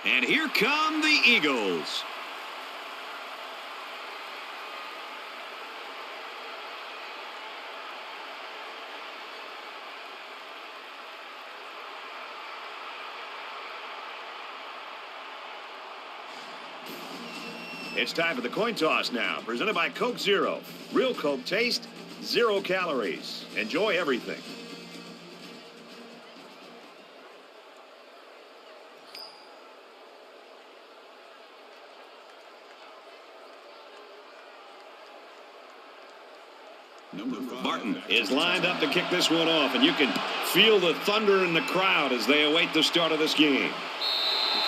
And here come the Eagles. It's time for the coin toss now, presented by Coke Zero. Real Coke taste, 0 calories. Enjoy everything. Martin is lined up to kick this one off, and you can feel the thunder in the crowd as they await the start of this game.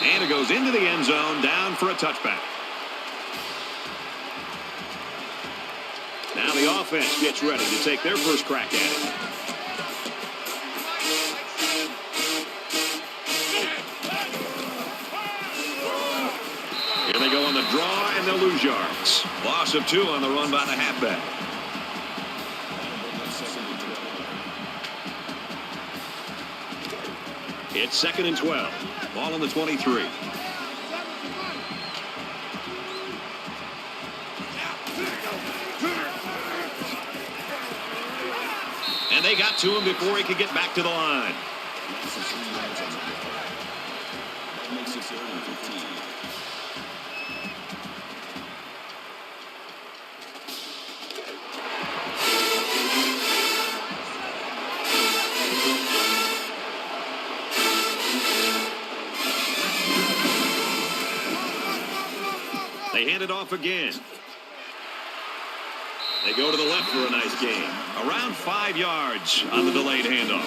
And it goes into the end zone, down for a touchback. Now the offense gets ready to take their first crack at it. Here they go on the draw, and they'll lose yards. Loss of 2 on the run by the halfback. It's 2nd and 12. Ball on the 23. And they got to him before he could get back to the line. They hand it off again. They go to the left for a nice game. Around 5 yards on the delayed handoff.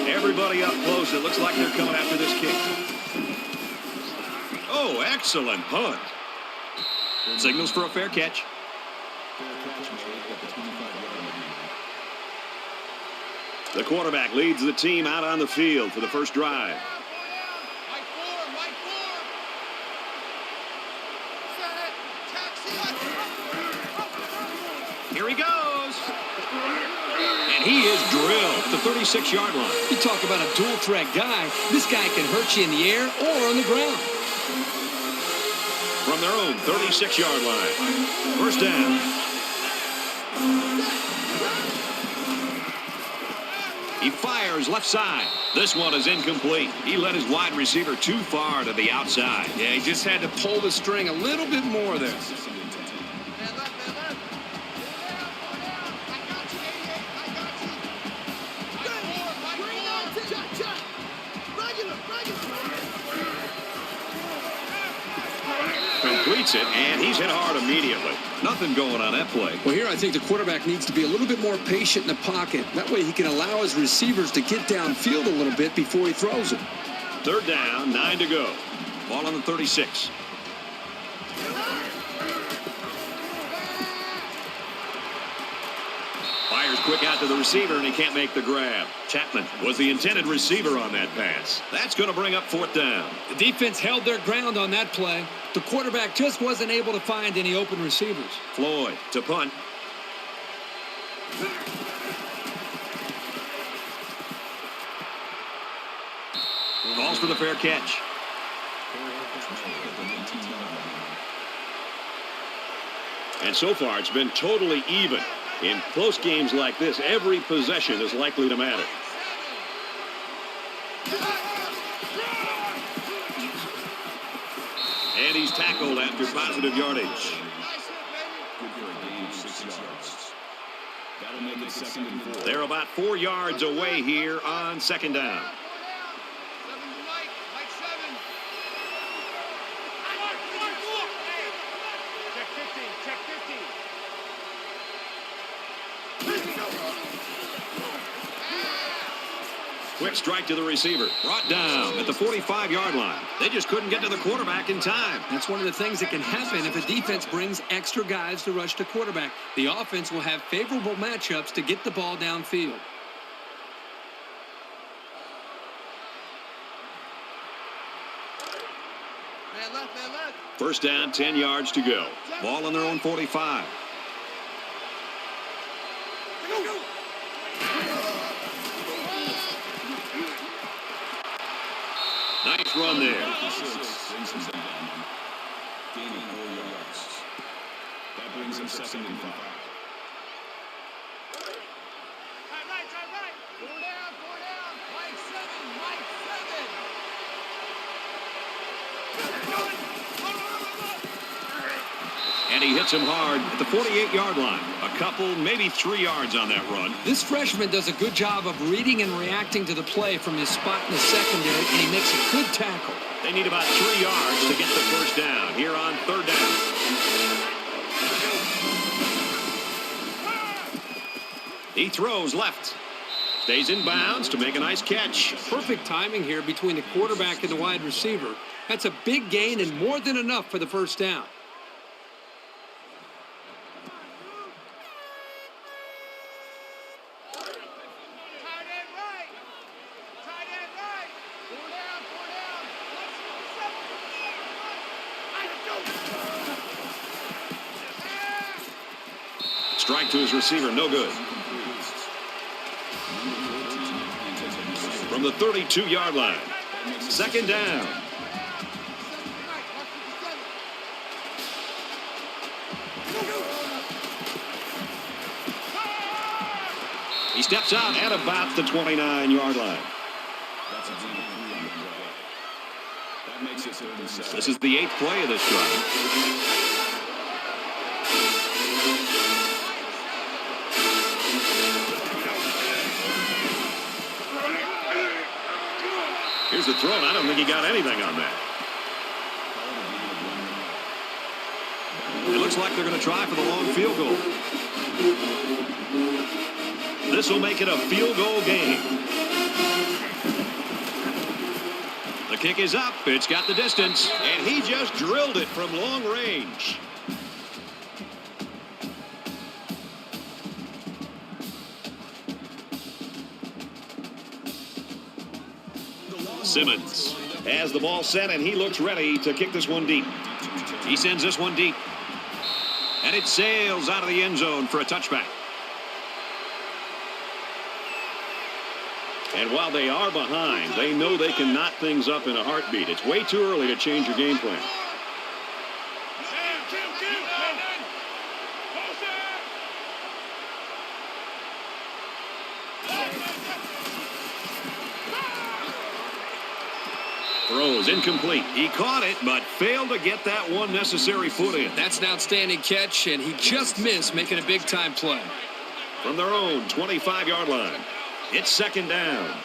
Everybody up close. It looks like they're coming after this kick. Oh, excellent punt. Signals for a fair catch. The quarterback leads the team out on the field for the first drive. Here he goes. And he is drilled at the 36-yard line. You talk about a dual-threat guy. This guy can hurt you in the air or on the ground. From their own 36-yard line. First down. He fires left side. This one is incomplete. He led his wide receiver too far to the outside. Yeah, he just had to pull the string a little bit more there. Completes it, and he's hit hard immediately. Nothing going on that play. Well, here I think the quarterback needs to be a little bit more patient in the pocket. That way he can allow his receivers to get downfield a little bit before he throws it. 3rd down, 9 to go. Ball on the 36. Fires quick out to the receiver, and he can't make the grab. Chapman was the intended receiver on that pass. That's going to bring up 4th down. The defense held their ground on that play. The quarterback just wasn't able to find any open receivers. Floyd to punt. Calls for the fair catch. And so far, it's been totally even. In close games like this, every possession is likely to matter. And he's tackled after positive yardage. They're about 4 yards away here on 2nd down. Quick strike to the receiver. Brought down at the 45-yard line. They just couldn't get to the quarterback in time. That's one of the things that can happen if a defense brings extra guys to rush the quarterback. The offense will have favorable matchups to get the ball downfield. First down, 10 yards to go. Ball on their own 45. run there. Gaining 4 yards. That brings him 2nd and 5. Right. 4 down. Mike 7. And he hits him hard at the 48-yard line. A couple, maybe 3 yards on that run. This freshman does a good job of reading and reacting to the play from his spot in the secondary, and he makes a good tackle. They need about 3 yards to get the first down here on 3rd down. He throws left. Stays in bounds to make a nice catch. Perfect timing here between the quarterback and the wide receiver. That's a big gain and more than enough for the first down. Strike to his receiver, no good. From the 32-yard line. 2nd down. He steps out at about the 29-yard line. That makes it 3rd and 7. This is the 8th play of this drive. Here's the throw, and I don't think he got anything on that. It looks like they're going to try for the long field goal. This will make it a field goal game. The kick is up. It's got the distance, and he just drilled it from long range. Simmons has the ball set, and he looks ready to kick this one deep. He sends this one deep, and it sails out of the end zone for a touchback. And while they are behind, they know they can knot things up in a heartbeat. It's way too early to change your game plan. Throws incomplete. He caught it, but failed to get that one necessary foot in. That's an outstanding catch, and he just missed making a big-time play. From their own 25-yard line, it's 2nd down.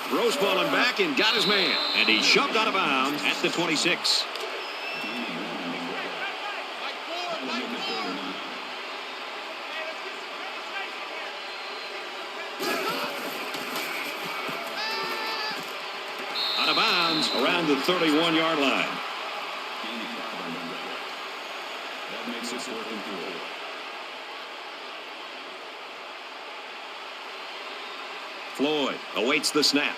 Throws falling back and got his man. And he shoved out of bounds at the 26. Out of bounds around the 31-yard line. That makes it 4th and 4. Floyd awaits the snap.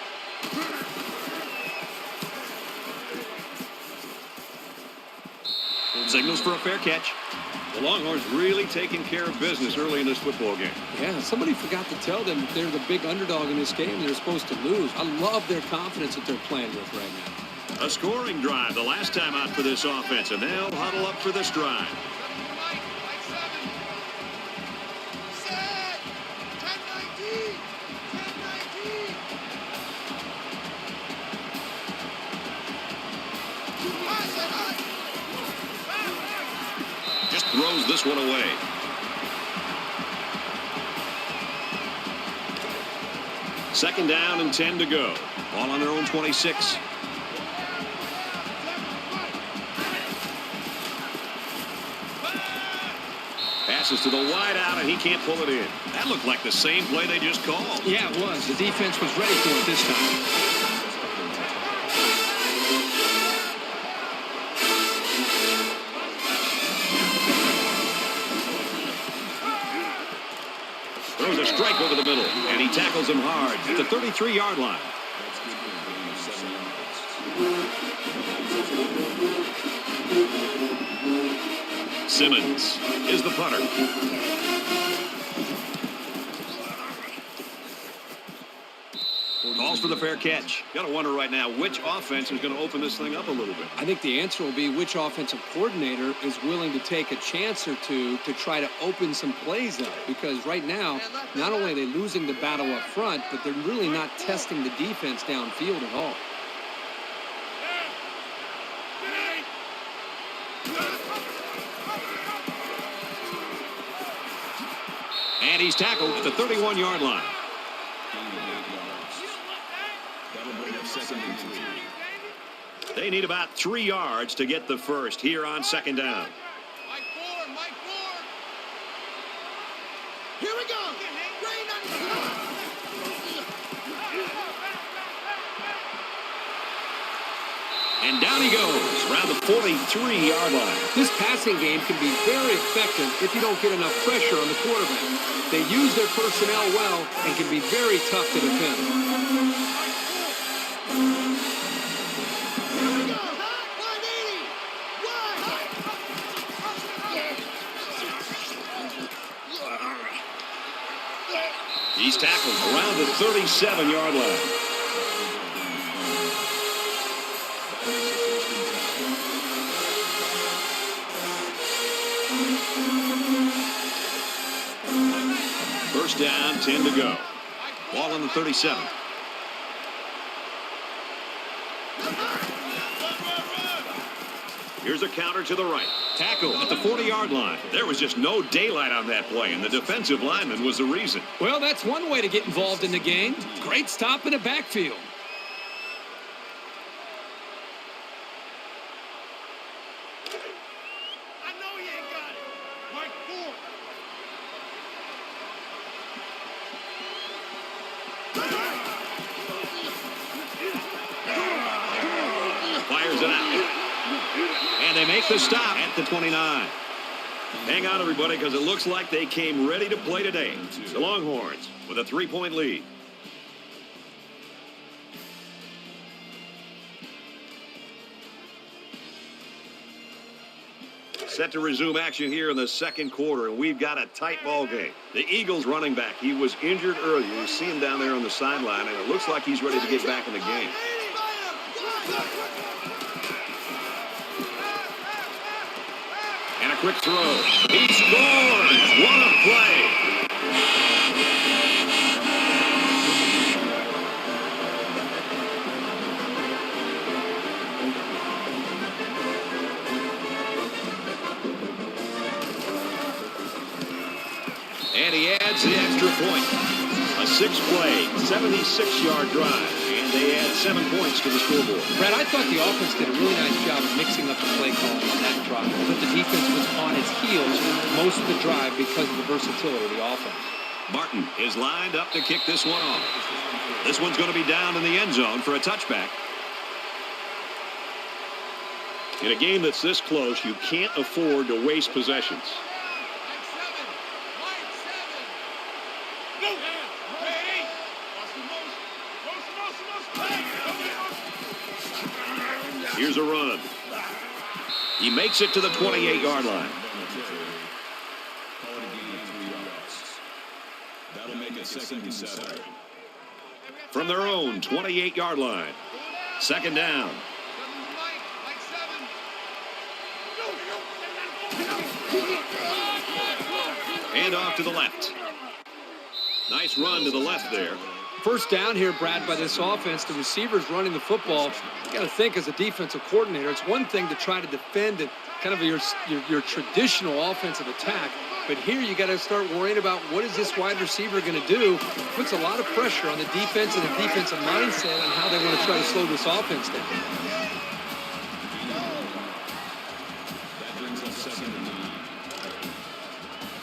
Signals for a fair catch. The Longhorns really taking care of business early in this football game. Yeah, somebody forgot to tell them they're the big underdog in this game. They're supposed to lose. I love their confidence that they're playing with right now. A scoring drive the last time out for this offense, and they'll huddle up for this drive. Just throws this one away. Second down and 10 to go. Ball on their own 26. Passes to the wide out, and he can't pull it in. That looked like the same play they just called. Yeah, it was. The defense was ready for it this time. Throws a strike over the middle, and he tackles him hard at the 33-yard line. Simmons is the punter. Calls for the fair catch. Got to wonder right now which offense is going to open this thing up a little bit. I think the answer will be which offensive coordinator is willing to take a chance or two to try to open some plays up. Because right now, not only are they losing the battle up front, but they're really not testing the defense downfield at all. And he's tackled at the 31-yard line. They need about 3 yards to get the first here on second down. Mike Ford. Here we go. Rain on And down he goes around the 43-yard line. This passing game can be very effective if you don't get enough pressure on the quarterback. They use their personnel well and can be very tough to defend. He's tackled around the 37-yard line. First down, 10 to go. Ball on the 37. Here's a counter to the right. Tackle at the 40-yard line. There was just no daylight on that play, and the defensive lineman was the reason. Well, that's one way to get involved in the game. Great stop in the backfield. I know you ain't got it. Mike Ford. Fires it out. And they make the stop at the 29. Hang on, everybody, because it looks like they came ready to play today. The Longhorns with a 3-point lead. Set to resume action here in the second quarter, and we've got a tight ball game. The Eagles running back, he was injured earlier. You see him down there on the sideline, and it looks like he's ready to get back in the game. And a quick throw. He scores! What a play! And he adds the extra point. A 6-play, 76-yard drive. And they add 7 points to the scoreboard. Brad, I thought the offense did a really nice job of mixing up the play calling on that drive. But the defense was on its heels most of the drive because of the versatility of the offense. Martin is lined up to kick this one off. This one's going to be down in the end zone for a touchback. In a game that's this close, you can't afford to waste possessions. Here's a run. He makes it to the 28-yard line. That'll make it 2nd and 7. From their own 28-yard line. Second down. And off to the left. Nice run to the left there. First down here, Brad, by this offense. The receivers running the football. You got to think as a defensive coordinator, it's one thing to try to defend kind of your traditional offensive attack. But here you got to start worrying about what is this wide receiver going to do. Puts a lot of pressure on the defense and the defensive mindset on how they want to try to slow this offense down.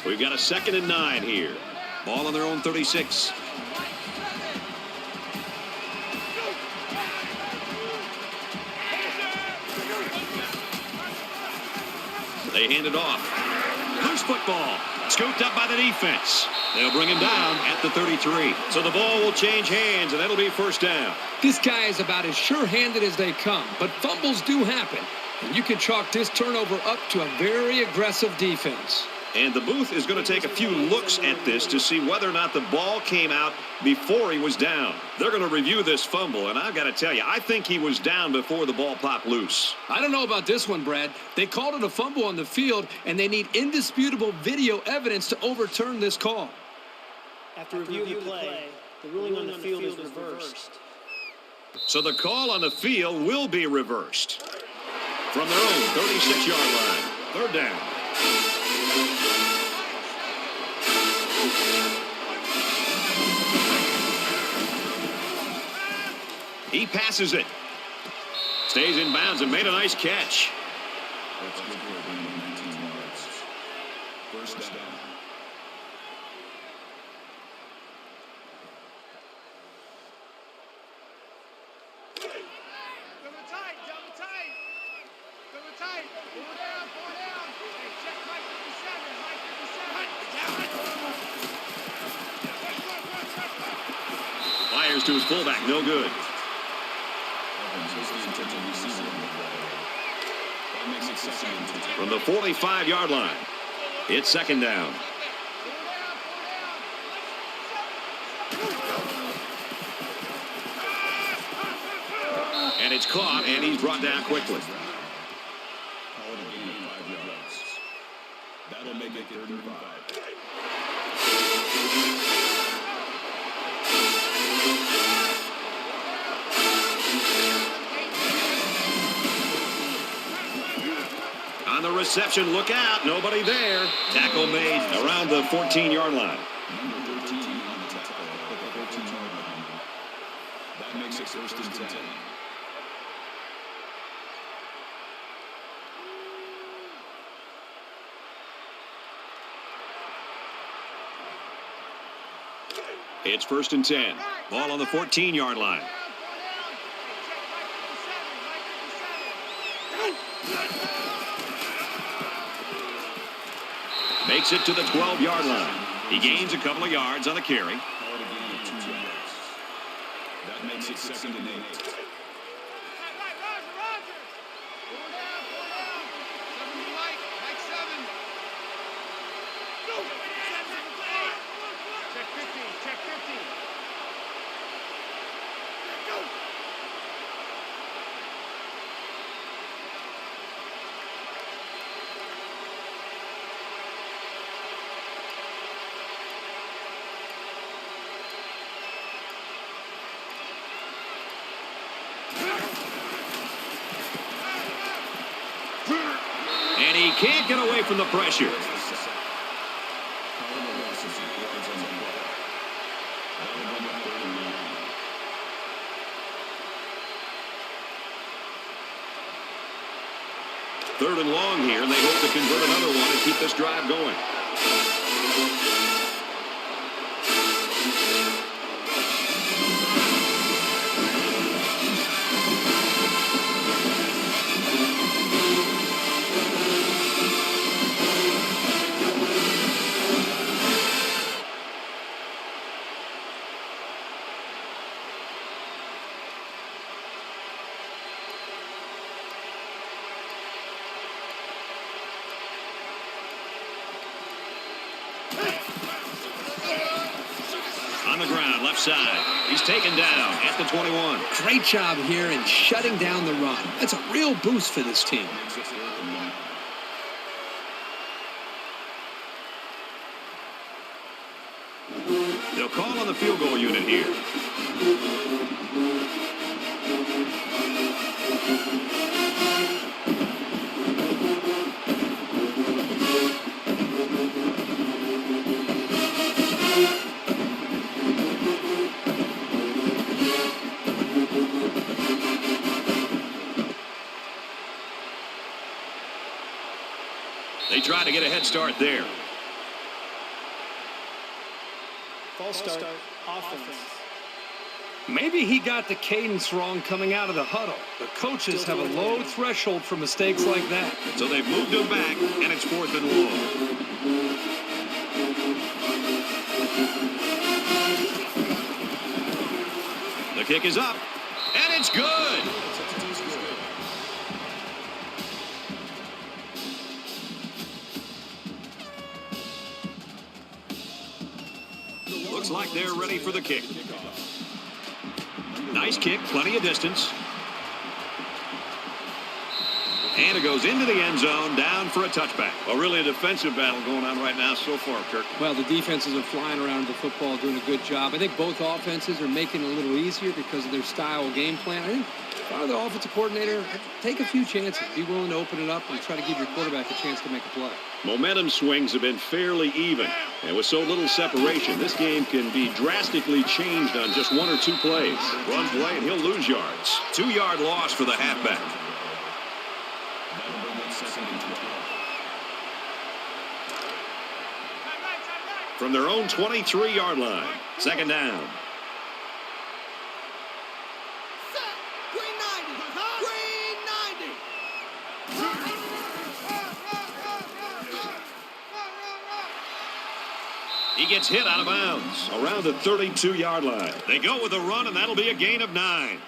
We've got a 2nd and 9 here. Ball on their own 36. They hand it off. Loose football. Scooped up by the defense. They'll bring him down at the 33. So the ball will change hands, and it'll be first down. This guy is about as sure-handed as they come, but fumbles do happen. And you can chalk this turnover up to a very aggressive defense. And the booth is going to take a few looks at this to see whether or not the ball came out before he was down. They're going to review this fumble, and I've got to tell you, I think he was down before the ball popped loose. I don't know about this one, Brad. They called it a fumble on the field, and they need indisputable video evidence to overturn this call. After reviewing the play, the ruling on the field is reversed. So the call on the field will be reversed. From their own 36-yard line, third down. He passes it. Stays in bounds and made a nice catch. That's good for a gain of 19 yards. First down. Double tight, double tight. Double tight. Pull down, pull down. Hey, check Mike 57, Mike 57. Fires to his fullback, no good. Evans is the intended receiver on the play. That makes it second and 10. From the 45-yard line, it's second down. And it's caught, and he's brought down quickly. Call it a gain of 5 yards. That'll make it 3rd and 5. On the reception, look out, nobody there. Tackle made around the 14-yard line. Number 13 on the tackle at the 14-yard line. That makes it 1st and 10. It's 1st and 10. Ball on the 14-yard line. Makes it to the 12-yard line. He gains a couple of yards on the carry. Call it a gain of 2 yards. That makes it 2nd and 8. Check 50. Go. And he can't get away from the pressure. Third and long here, and they hope to convert another one and keep this drive going. On the ground, left side. He's taken down at the 21. Great job here in shutting down the run. That's a real boost for this team. They'll call on the field goal unit here. They try to get a head start there. False start, offense. Maybe he got the cadence wrong coming out of the huddle. The coaches have a low threshold for mistakes like that. So they've moved him back, and it's 4th and long. kick is up, and it's good. Looks like they're ready for the kick. Nice kick, plenty of distance. And it goes into the end zone, down for a touchback. Well, really a defensive battle going on right now so far, Kirk. Well, the defenses are flying around the football, doing a good job. I think both offenses are making it a little easier because of their style game plan. I think if I were the offensive coordinator, I'd take a few chances. Be willing to open it up and try to give your quarterback a chance to make a play. Momentum swings have been fairly even. And with so little separation, this game can be drastically changed on just one or two plays. Run play, and he'll lose yards. 2-yard loss for the halfback. From their own 23-yard line. Second down. He gets hit out of bounds around the 32-yard line. They go with a run, and that'll be a gain of 9.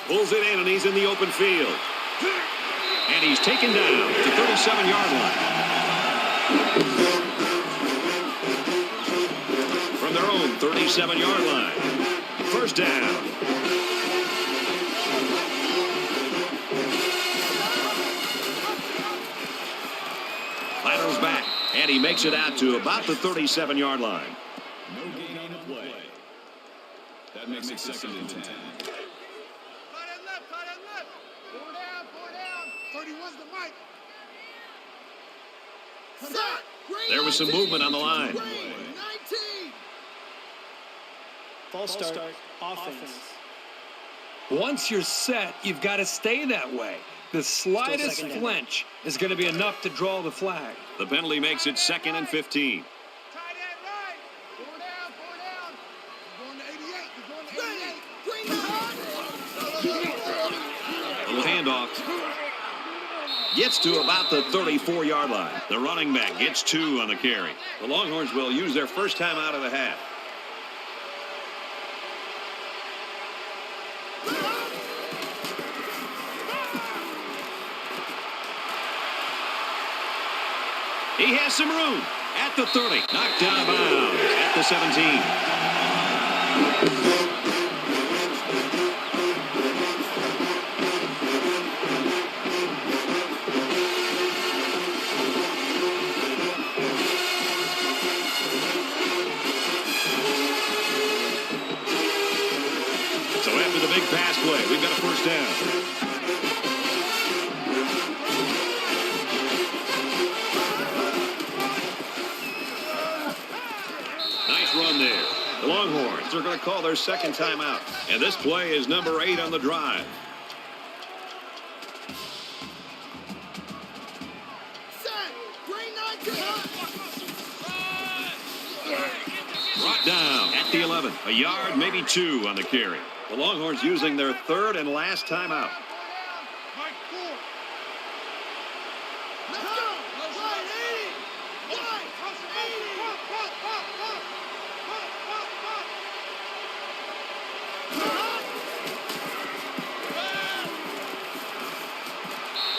Pulls it in, and he's in the open field. And he's taken down to 37-yard line. From their own 37-yard line. First down. Laterals back, and he makes it out to about the 37-yard line. No gain on the play. That makes it second and 10. Tight end left, tight end left. 4 down. 31's the mic. There was some movement on the line. False start, offense. Once you're set, you've got to stay that way. The slightest flinch is going to be enough to draw the flag. The penalty makes it 2nd and 15. Tight end right. 4 down. You're going to 88. You're going to 88. Little handoff. Gets to about the 34-yard line. The running back gets 2 on the carry. The Longhorns will use their first time out of the half. He has some room at the 30. Knocked out of bounds at the 17. So after the big pass play, we've got a first down. Run there. The Longhorns are going to call their second timeout. And this play is number 8 on the drive. Brought down at the 11. A yard, maybe 2 on the carry. The Longhorns using their third and last timeout.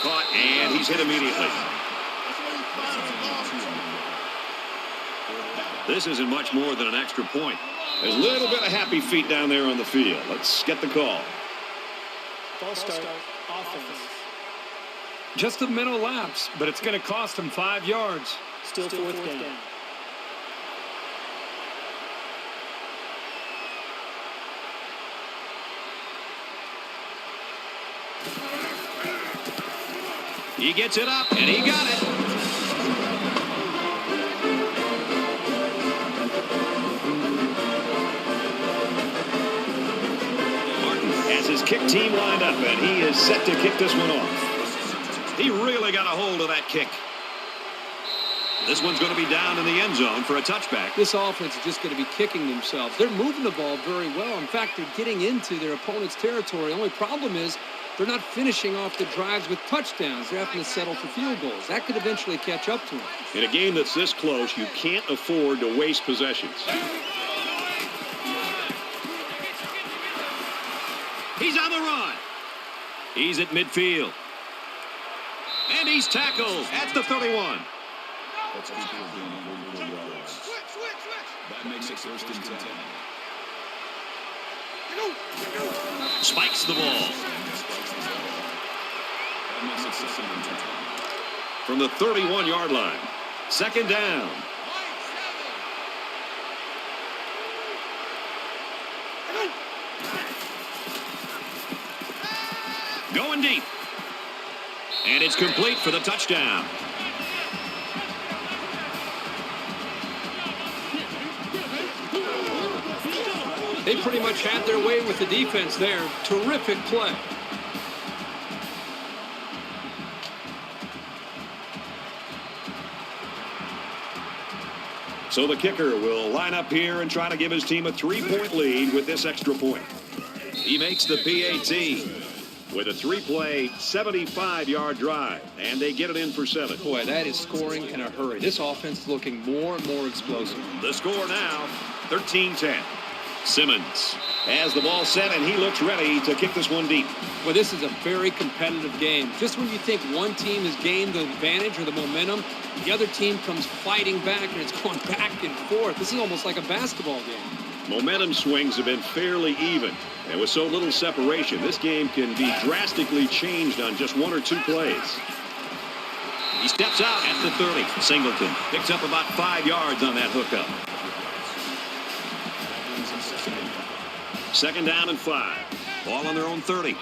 Caught, and he's hit immediately. This isn't much more than an extra point. There's a little bit of happy feet down there on the field. Let's get the call. False start, offense. Just a mental lapse, but it's going to cost him 5 yards. Still fourth down. He gets it up, and he got it. Martin has his kick team lined up, and he is set to kick this one off. He really got a hold of that kick. This one's going to be down in the end zone for a touchback. This offense is just going to be kicking themselves. They're moving the ball very well. In fact, they're getting into their opponent's territory. The only problem is they're not finishing off the drives with touchdowns. They're having to settle for field goals. That could eventually catch up to them. In a game that's this close, you can't afford to waste possessions. He's on the run. He's at midfield. And he's tackled at the 31. That's good for gain 44 yards. Switch. That makes it first and 10. Spikes the ball. That makes it second and 10. From the 31-yard line. Second down. Going deep. And it's complete for the touchdown. They pretty much had their way with the defense there. Terrific play. So the kicker will line up here and try to give his team a 3-point lead with this extra point. He makes the PAT with a 3-play, 75-yard drive, and they get it in for 7. Boy, that is scoring in a hurry. This offense is looking more and more explosive. The score now, 13-10. Simmons has the ball set, and he looks ready to kick this one deep. Well, this is a very competitive game. Just when you think one team has gained the advantage or the momentum, the other team comes fighting back, and it's going back and forth. This is almost like a basketball game. Momentum swings have been fairly even, and with so little separation, this game can be drastically changed on just 1 or 2 plays. He steps out at the 30. Singleton picks up about 5 yards on that hookup. Second down and 5. Ball on their own 30.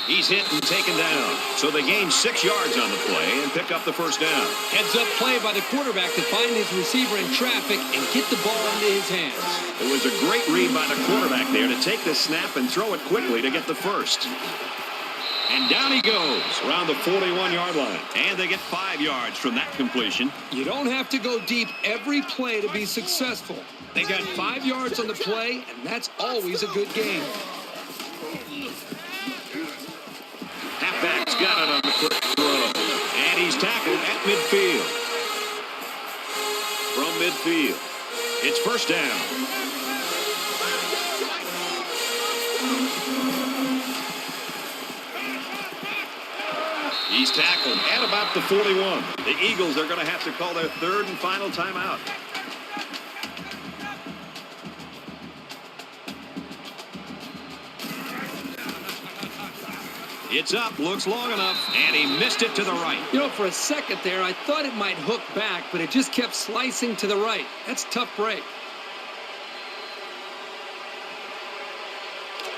He's hit and taken down. So they gain 6 yards on the play and pick up the first down. Heads up play by the quarterback to find his receiver in traffic and get the ball into his hands. It was a great read by the quarterback there to take the snap and throw it quickly to get the first. And down he goes around the 41-yard line. And they get 5 yards from that completion. You don't have to go deep every play to be successful. They got 5 yards on the play, and that's always a good game. Halfback's got it on the quick throw. And he's tackled at midfield. From midfield, it's first down. He's tackled at about the 41. The Eagles are going to have to call their third and final timeout. It's up, looks long enough, and he missed it to the right. You know, for a second there, I thought it might hook back, but it just kept slicing to the right. That's a tough break.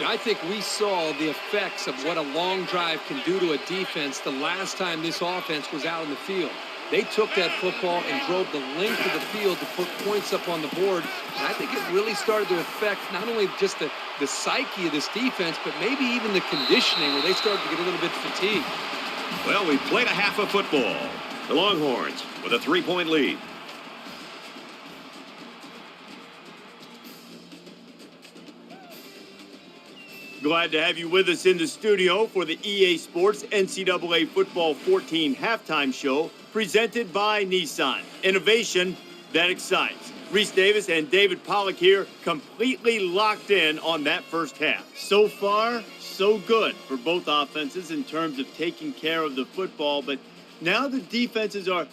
I think we saw the effects of what a long drive can do to a defense the last time this offense was out in the field. They took that football and drove the length of the field to put points up on the board. And I think it really started to affect not only just the psyche of this defense, but maybe even the conditioning where they started to get a little bit fatigued. Well, we played a half of football. The Longhorns with a 3-point lead. Glad to have you with us in the studio for the EA Sports NCAA Football 14 halftime show presented by Nissan. Innovation that excites. Reese Davis and David Pollack here, completely locked in on that first half. So far, so good for both offenses in terms of taking care of the football, but now the defenses are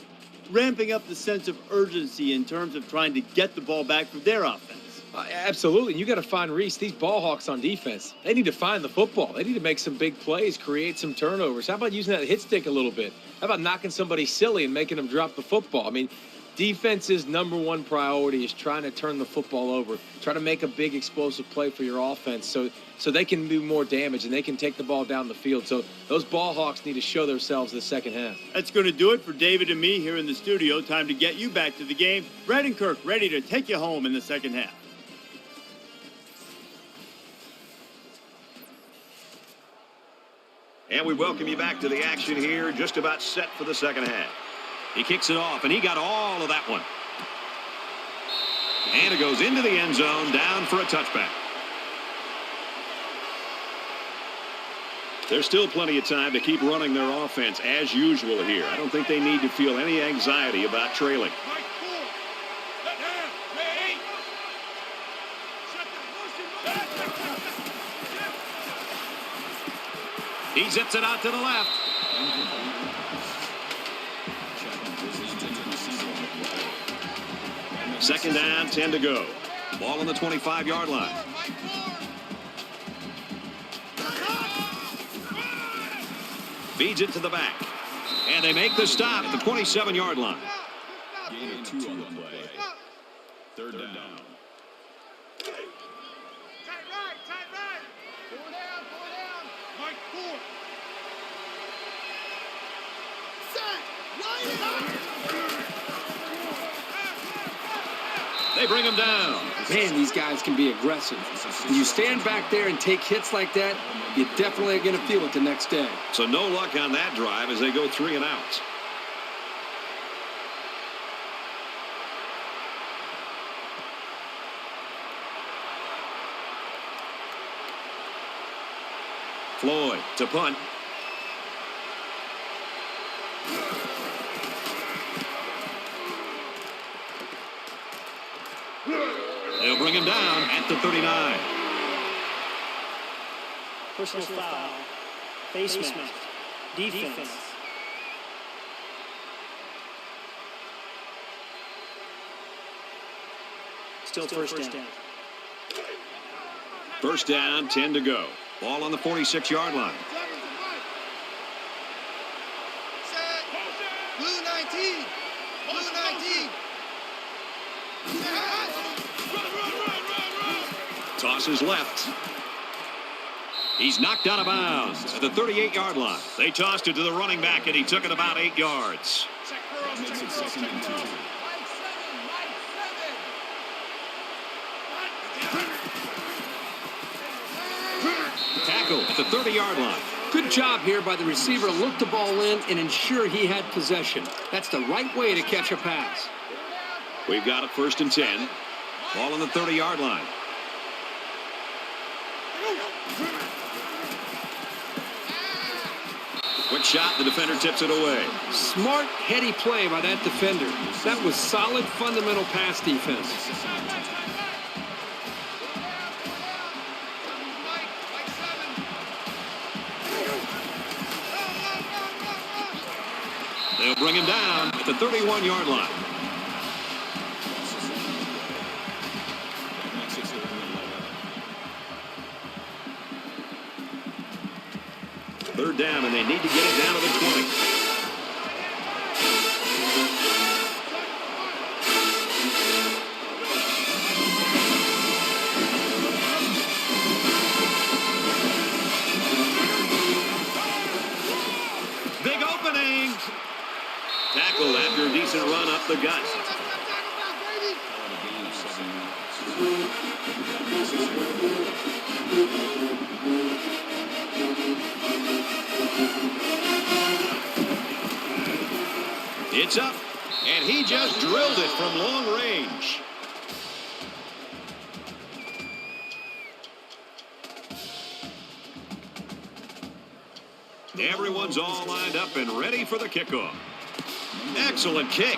ramping up the sense of urgency in terms of trying to get the ball back for their offense. Absolutely. You got to find Reese. These ball hawks on defense, they need to find the football. They need to make some big plays, create some turnovers. How about using that hit stick a little bit? How about knocking somebody silly and making them drop the football? I mean, defense's #1 priority is trying to turn the football over, try to make a big explosive play for your offense so they can do more damage and they can take the ball down the field. So those ball hawks need to show themselves the second half. That's going to do it for David and me here in the studio. Time to get you back to the game. Brad and Kirk ready to take you home in the second half. And we welcome you back to the action here, just about set for the second half. He kicks it off, and he got all of that one. And it goes into the end zone, down for a touchback. There's still plenty of time to keep running their offense as usual here. I don't think they need to feel any anxiety about trailing. He zips it out to the left. Second down, 10 to go. Ball on the 25-yard line. Feeds it to the back. And they make the stop at the 27-yard line. Gain of 2 on the play. Third down. Tight right. 4 down. Mike 4. Set. Line it. They bring him down. Man, these guys can be aggressive. When you stand back there and take hits like that, you're definitely going to feel it the next day. So no luck on that drive as they go 3 and out. Floyd to punt. They'll bring him down at the 39. Personal foul. Face mask. Defense. Still first down. First down, 10 to go. Ball on the 46-yard line. Set. Blue 19. Tosses left. He's knocked out of bounds at the 38-yard line. They tossed it to the running back, and he took it about 8 yards. That makes it 2nd and 2. Tackle at the 30-yard line. Good job here by the receiver to look the ball in and ensure he had possession. That's the right way to catch a pass. We've got it 1st and 10. Ball on the 30-yard line. Quick shot. The defender tips it away. Smart, heady play by that defender. That was solid, fundamental pass defense. They'll bring him down at the 31-yard line. Third down, and they need to get it down to the 20. Big opening. Tackled after a decent run up the gut. It's up, and he just drilled it from long range. Everyone's all lined up and ready for the kickoff. Excellent kick.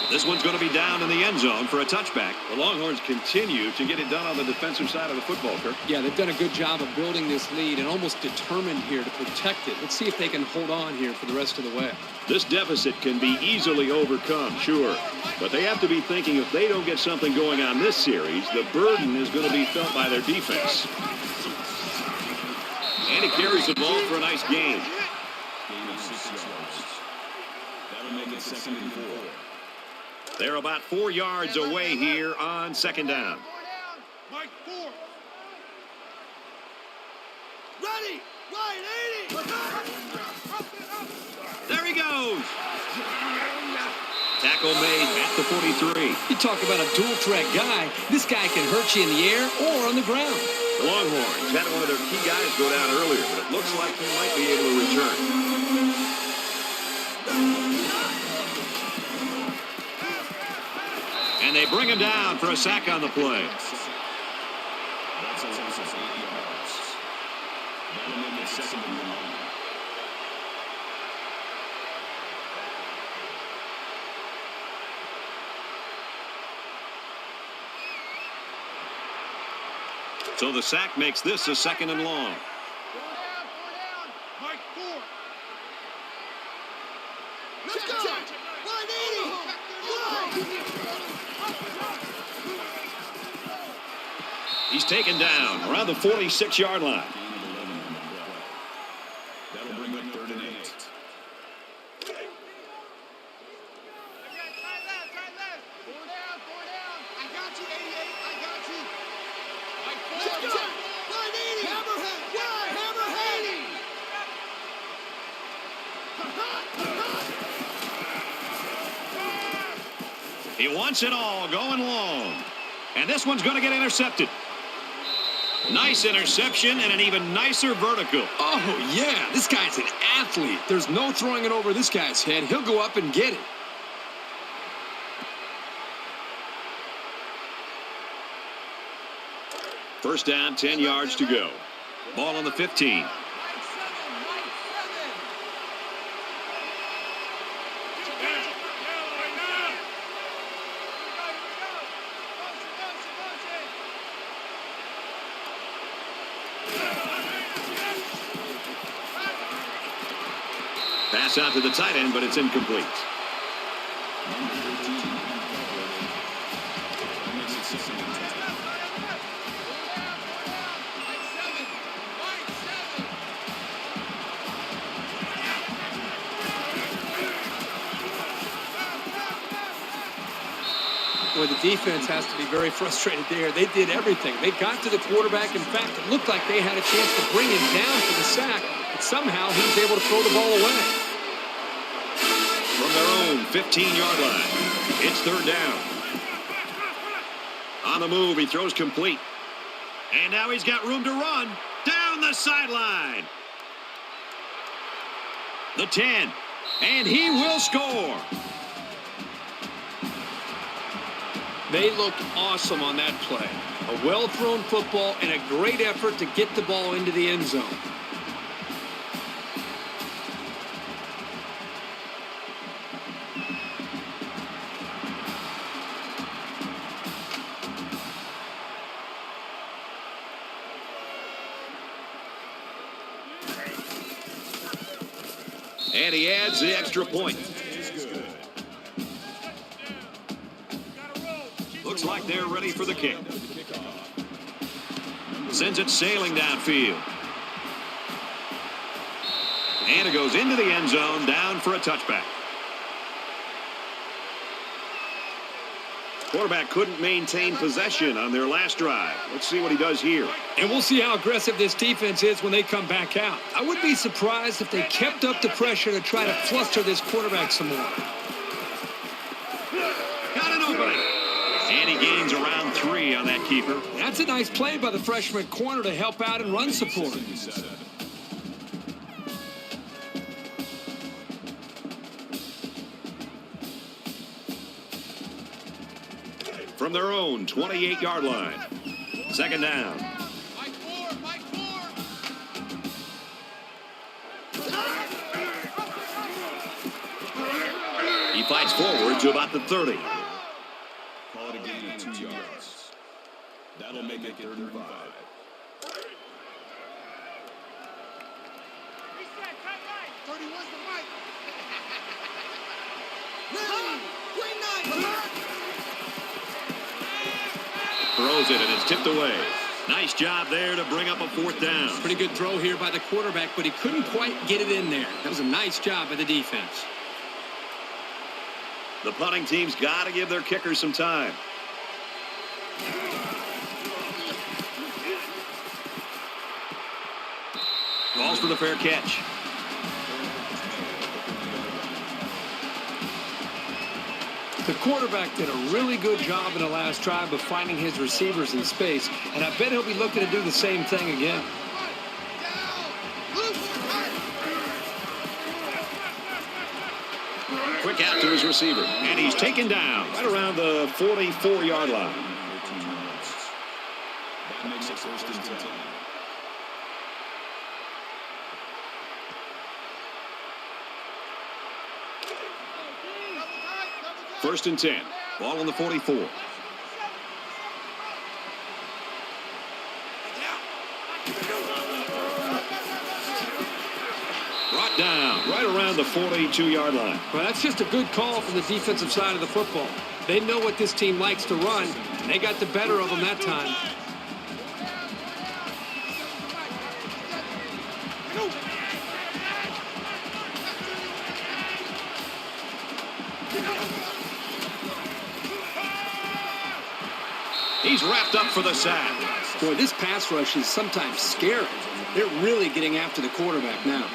This one's going to be down in the end zone for a touchback. The Longhorns continue to get it done on the defensive side of the football, Kirk. Yeah, they've done a good job of building this lead and almost determined here to protect it. Let's see if they can hold on here for the rest of the way. This deficit can be easily overcome, sure. But they have to be thinking if they don't get something going on this series, the burden is going to be felt by their defense. And he carries the ball for a nice gain. Gain of 6 yards. That'll make it 2nd and 4. They're about 4 yards away here on second down. Mike 4. Ready. Right 80. There he goes. Tackle made at the 43. You talk about a dual threat guy. This guy can hurt you in the air or on the ground. The Longhorns had one of their key guys go down earlier, but it looks like he might be able to return. And they bring him down for a sack on the play. That's a loss of 8 yards. That'll make it 2nd and long. So the sack makes this a 2nd and long. 4 down. Mike 4. Let's go. 180. He's taken down around the 46-yard line. Gain of 11 on the play. That'll bring up 3rd and 8. Try left. 4 down. I got you, 88. I got you. Mike 4. Check. 180. Hammerhead. He wants it all going long. And this one's going to get intercepted. Nice interception and an even nicer vertical. Oh, yeah, this guy's an athlete. There's no throwing it over this guy's head. He'll go up and get it. First down, 10 yards to go. Ball on the 15. Pass out to the tight end, but it's incomplete. Number 13. That makes it 2nd and 10. Boy, the defense has to be very frustrated there. They did everything. They got to the quarterback. In fact, it looked like they had a chance to bring him down for the sack, but somehow he was able to throw the ball away. From their own 15-yard line, it's 3rd down. On the move, he throws complete. And now he's got room to run down the sideline. The 10, and he will score. They looked awesome on that play. A well-thrown football and a great effort to get the ball into the end zone. And he adds the extra point. Looks like they're ready for the kick. Sends it sailing downfield. And it goes into the end zone, down for a touchback. Quarterback couldn't maintain possession on their last drive. Let's see what he does here. And we'll see how aggressive this defense is when they come back out. I would be surprised if they kept up the pressure to try to fluster this quarterback some more. Got an opening. And he gains around 3 on that keeper. That's a nice play by the freshman corner to help out and run support. From their own 28-yard line. 2nd down. Mike 4. He fights forward to about the 30. Call it a gain of 2 yards. That'll make it 3rd and 5. Reset, cut right. 31's the Mike. Ready. Green 9. Throws it, and it's tipped away. Nice job there to bring up a 4th down. Pretty good throw here by the quarterback, but he couldn't quite get it in there. That was a nice job by the defense. The punting team's got to give their kickers some time. Calls for the fair catch. The quarterback did a really good job in the last drive of finding his receivers in space, and I bet he'll be looking to do the same thing again. Down. Loose. Quick out to his receiver. And he's taken down right around the 44-yard line. 13 yards. That makes it first and 10. First and 10. Ball on the 44. Brought down right around the 42-yard line. Well, that's just a good call from the defensive side of the football. They know what this team likes to run, and they got the better of them that time. He's wrapped up for the sack. Boy, this pass rush is sometimes scary. They're really getting after the quarterback now.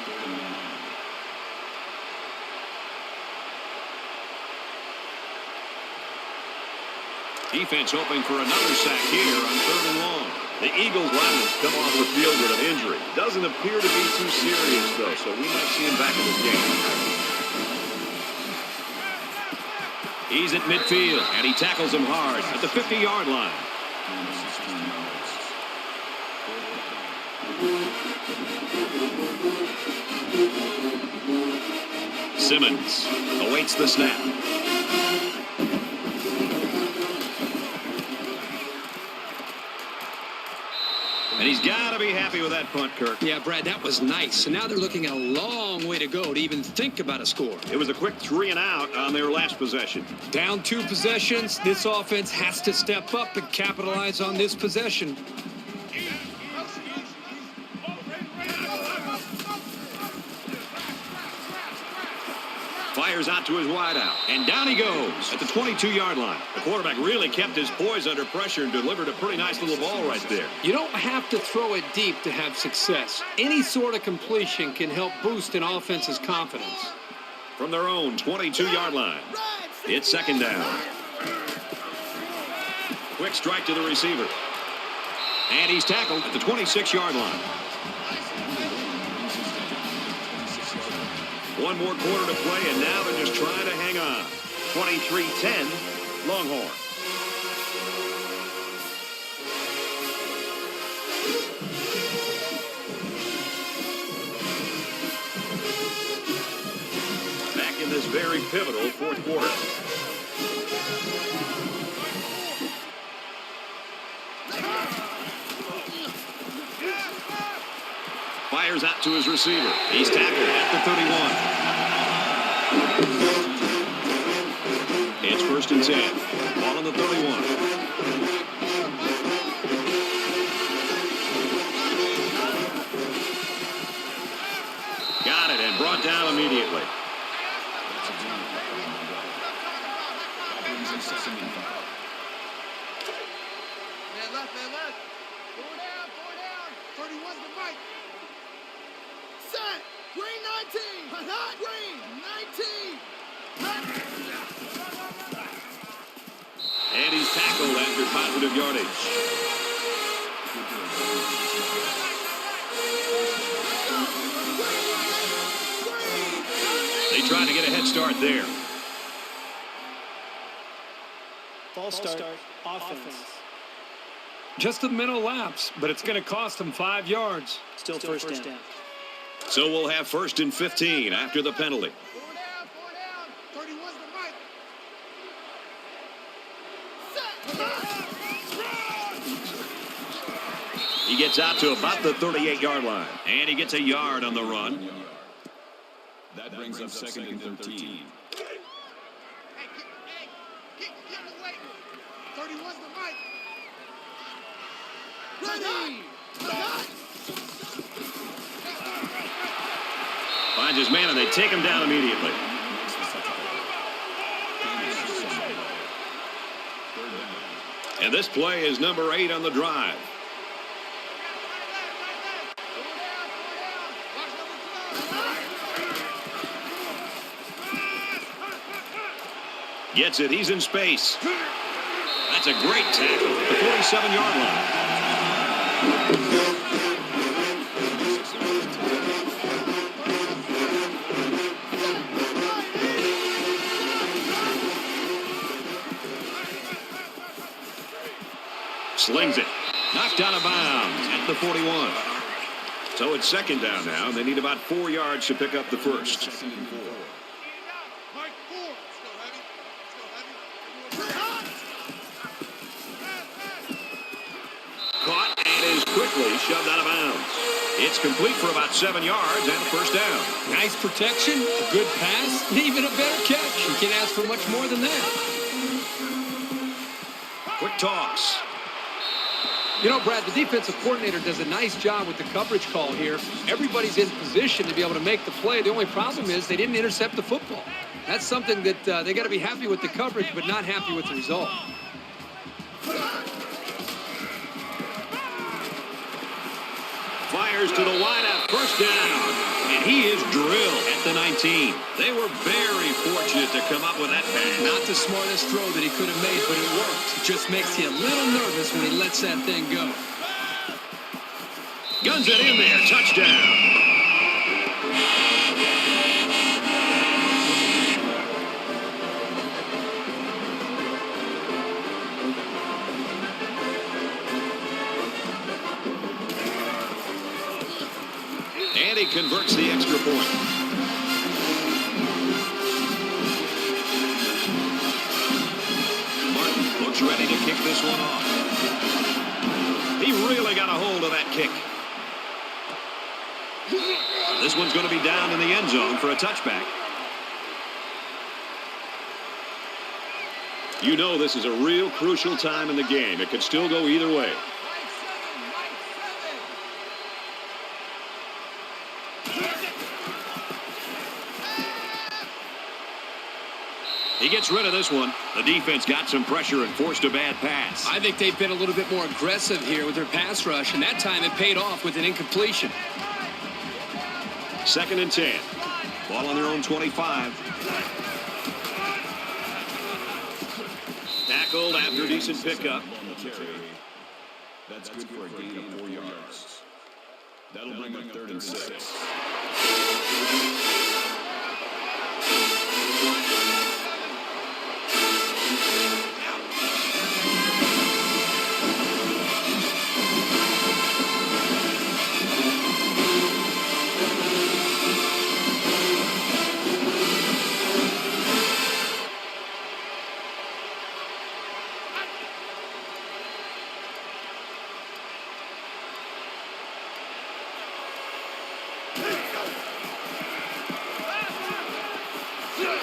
Defense hoping for another sack here on 3rd and long. The Eagles lineman's come off the field with an injury. Doesn't appear to be too serious, though, so we might see him back in this game. He's at midfield, and he tackles him hard at the 50-yard line. 16 yards. Simmons awaits the snap. And he's got to be happy with that punt, Kirk. Yeah, Brad, that was nice. And now they're looking at a long way to go to even think about a score. It was a quick 3 and out on their last possession. Down 2 possessions. This offense has to step up and capitalize on this possession. Fires out to his wideout, and down he goes at the 22-yard line. The quarterback really kept his poise under pressure and delivered a pretty nice little ball right there. You don't have to throw it deep to have success. Any sort of completion can help boost an offense's confidence. From their own 22-yard line, it's 2nd down. Quick strike to the receiver. And he's tackled at the 26-yard line. 1 more quarter to play, and now they're just trying to hang on. 23-10, Longhorn. Back in this very pivotal 4th quarter. Fires out to his receiver. He's tackled at the 31. It's 1st and 10. Ball on the 31. Got it and brought down immediately. That brings it 2nd and 5. Man left. 4 down. 31's the mic. Set. Green 19. Hot green 19. And he's tackled after positive yardage. They try to get a head start there. False start, offense. Just a mental lapse, but it's going to cost them 5 yards. Still first down. So we'll have 1st and 15 after the penalty. 4 down. 31's the mic. He gets out to about the 38-yard line, and he gets a yard on the run. That brings up 2nd and 13. Keep away. 31's the mic. Ready. Finds his man, and they take him down immediately. And this play is number 8 on the drive. Gets it. He's in space. That's a great tackle at the 47-yard line. Slings it. Knocked out of bounds at the 41. So it's second down now. They need about 4 yards to pick up the first. Second and 4. Mike, 4. Let's go, heavy. Let's go, heavy. Caught and is quickly shoved out of bounds. It's complete for about 7 yards and a first down. Nice protection, a good pass, and even a better catch. You can't ask for much more than that. Quick toss. You know, Brad, the defensive coordinator does a nice job with the coverage call here. Everybody's in position to be able to make the play. The only problem is they didn't intercept the football. That's something that they got to be happy with the coverage, but not happy with the result. Fires to the wideout, first down, and he is drilled at the 19. They were very fortunate to come up with that pass. Not the smartest throw that he could have made, but it worked. It just makes you a little nervous when he lets that thing go. Guns it in there, touchdown. And he converts the extra point. Martin looks ready to kick this one off. He really got a hold of that kick. This one's going to be down in the end zone for a touchback. You know this is a real crucial time in the game. It could still go either way. He gets rid of this one. The defense got some pressure and forced a bad pass. I think they've been a little bit more aggressive here with their pass rush, and that time it paid off with an incompletion. Second and 10. Ball on their own 25. Tackled after decent pickup. On the carry. That's good for a gain of 4 yards. That'll bring up 3rd and 6.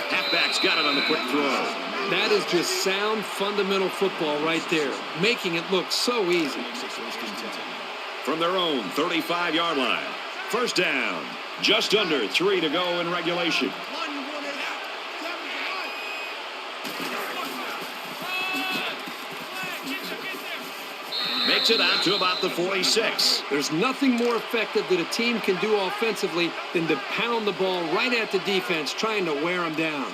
Halfback's got it on the quick throw. That is just sound fundamental football right there, making it look so easy. From their own 35-yard line. First down. Just under 3 to go in regulation. Makes it out to about the 46. There's nothing more effective that a team can do offensively than to pound the ball right at the defense, trying to wear them down.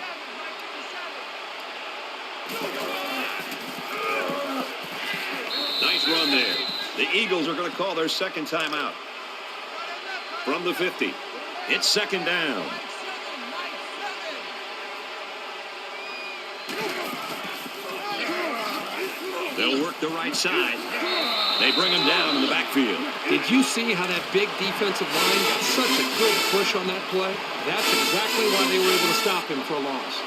Nice run there. The Eagles are going to call their second timeout. From the 50. It's second down. They'll work the right side. They bring him down in the backfield. Did you see how that big defensive line got such a good push on that play? That's exactly why they were able to stop him for a loss.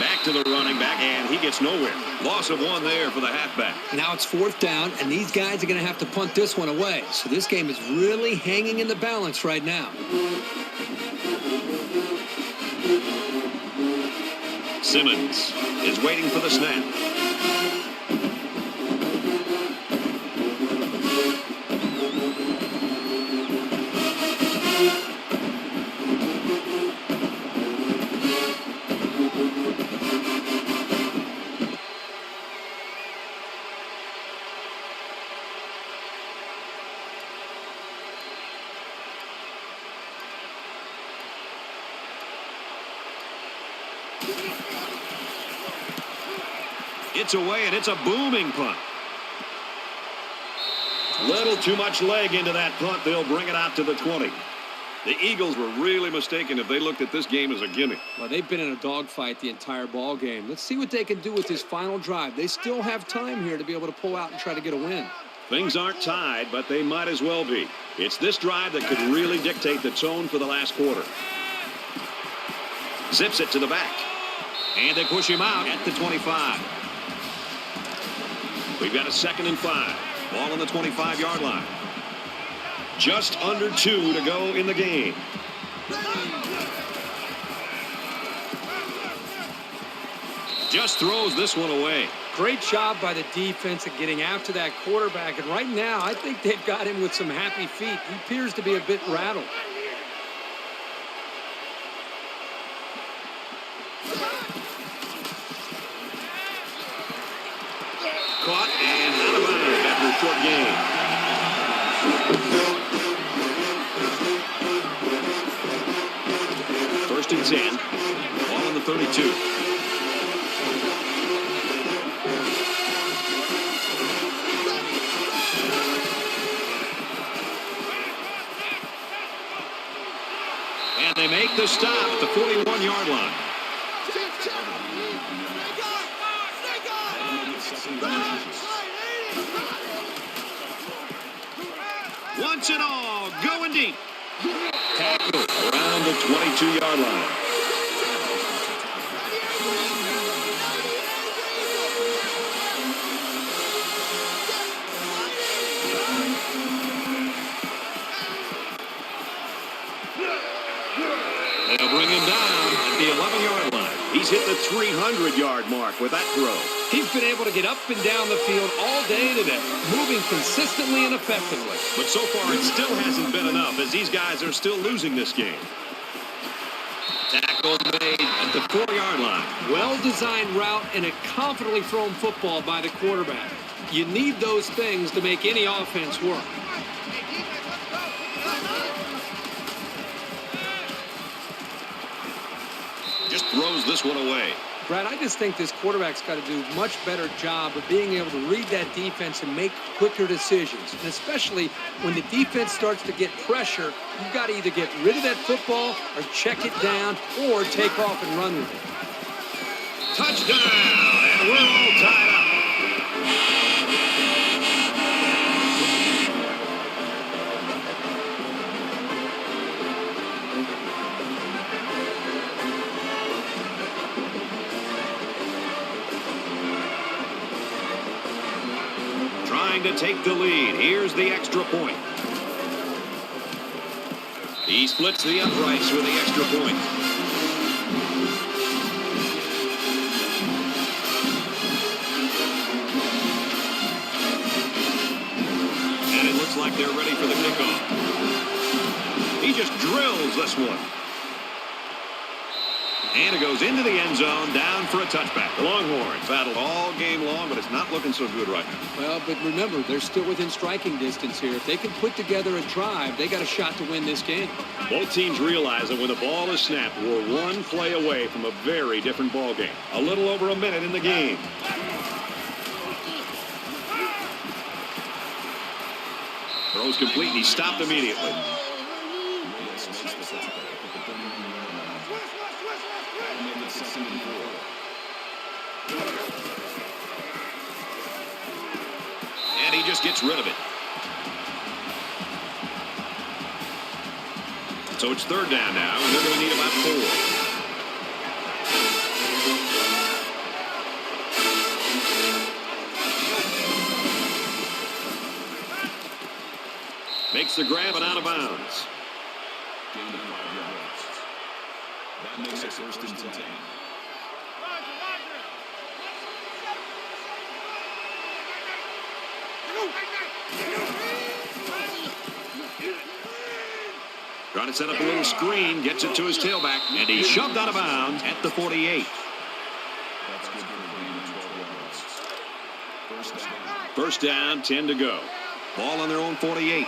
Back to the running back, and he gets nowhere. Loss of 1 there for the halfback. Now it's 4th down, and these guys are going to have to punt this one away. So this game is really hanging in the balance right now. Simmons is waiting for the snap. It's away, and it's a booming punt. Little too much leg into that punt. They'll bring it out to the 20. The Eagles were really mistaken if they looked at this game as a gimme. Well, they've been in a dogfight the entire ball game. Let's see what they can do with this final drive. They still have time here to be able to pull out and try to get a win. Things aren't tied, but they might as well be. It's this drive that could really dictate the tone for the last quarter. Zips it to the back. And they push him out at the 25. We've got a 2nd and 5. Ball on the 25-yard line. Just under 2 to go in the game. Just throws this one away. Great job by the defense at getting after that quarterback. And right now, I think they've got him with some happy feet. He appears to be a bit rattled. Caught and out of bounds after a short gain. First and 10. Ball on the 32. And they make the stop at the 41-yard line. Once and all, going deep. Tackle around the 22-yard line. They'll bring him down at the 11-yard line. He's hit the 300-yard mark with that throw. He's been able to get up and down the field all day today, moving consistently and effectively. But so far, it still hasn't been enough as these guys are still losing this game. Tackle made at the 4-yard line. Well-designed route and a confidently thrown football by the quarterback. You need those things to make any offense work. Just throws this one away. Brad, I just think this quarterback's got to do a much better job of being able to read that defense and make quicker decisions. And especially when the defense starts to get pressure, you've got to either get rid of that football or check it down or take off and run with it. Touchdown! And we're all tied up. Trying to take the lead. Here's the extra point. He splits the uprights with the extra point. And it looks like they're ready for the kickoff. He just drills this one. And it goes into the end zone, down for a touchback. The Longhorns battled all game long, but it's not looking so good right now. Well, but remember, they're still within striking distance here. If they can put together a drive, they got a shot to win this game. Both teams realize that when the ball is snapped, we're one play away from a very different ball game. A little over a minute in the game. Throws complete, and he's stopped immediately. And he just gets rid of it. So it's 3rd down now, and they're going to need about 4. Makes the grab and out of bounds. Gain of 5 yards. That makes it 1st and 10. Trying to set up a little screen, gets it to his tailback, and he's shoved out of bounds at the 48. That's good for a gain of 12 yards. 1st down. 1st down, 10 to go. Ball on their own 48.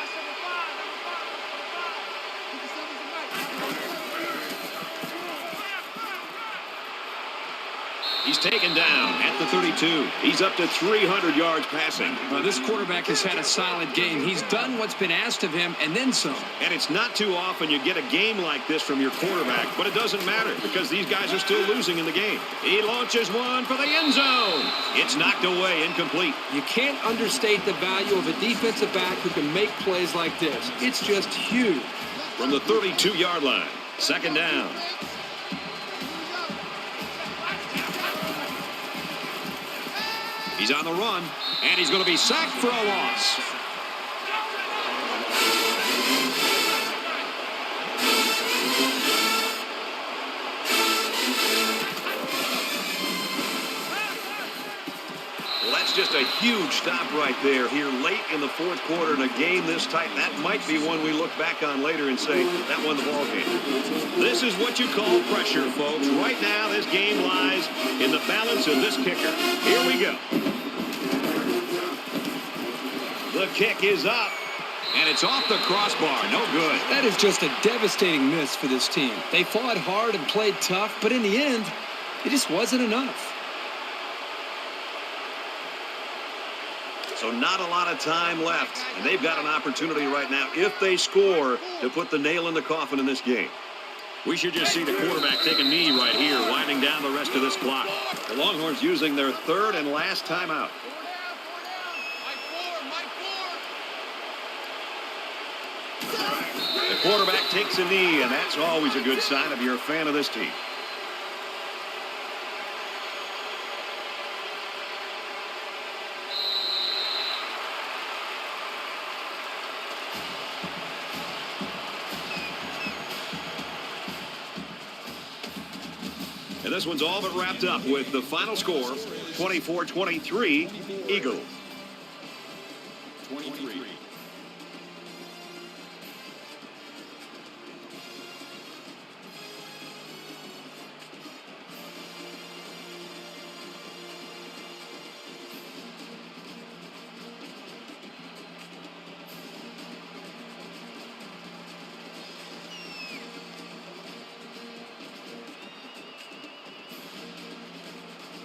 He's taken down at the 32. He's up to 300 yards passing. This quarterback has had a solid game. He's done what's been asked of him and then some. And it's not too often you get a game like this from your quarterback, but it doesn't matter because these guys are still losing in the game. He launches one for the end zone. It's knocked away, incomplete. You can't understate the value of a defensive back who can make plays like this. It's just huge. From the 32-yard line, second down. He's on the run, and he's going to be sacked for a loss. Well, that's just a huge stop right there here late in the fourth quarter in a game this tight. That might be one we look back on later and say that won the ball game. This is what you call pressure, folks. Right now, this game lies in the balance of this kicker. Here we go. The kick is up, and it's off the crossbar. No good. That is just a devastating miss for this team. They fought hard and played tough, but in the end, it just wasn't enough. So not a lot of time left, and they've got an opportunity right now, if they score, to put the nail in the coffin in this game. We should just see the quarterback take a knee right here, winding down the rest of this clock. The Longhorns using their third and last timeout. The quarterback takes a knee, and that's always a good sign if you're a fan of this team. And this one's all but wrapped up with the final score, 24-23, Eagles. 23.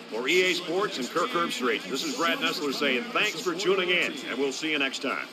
For EA Sports and Kirk Herbstreit, this is Brad Nessler saying thanks for tuning in, and we'll see you next time.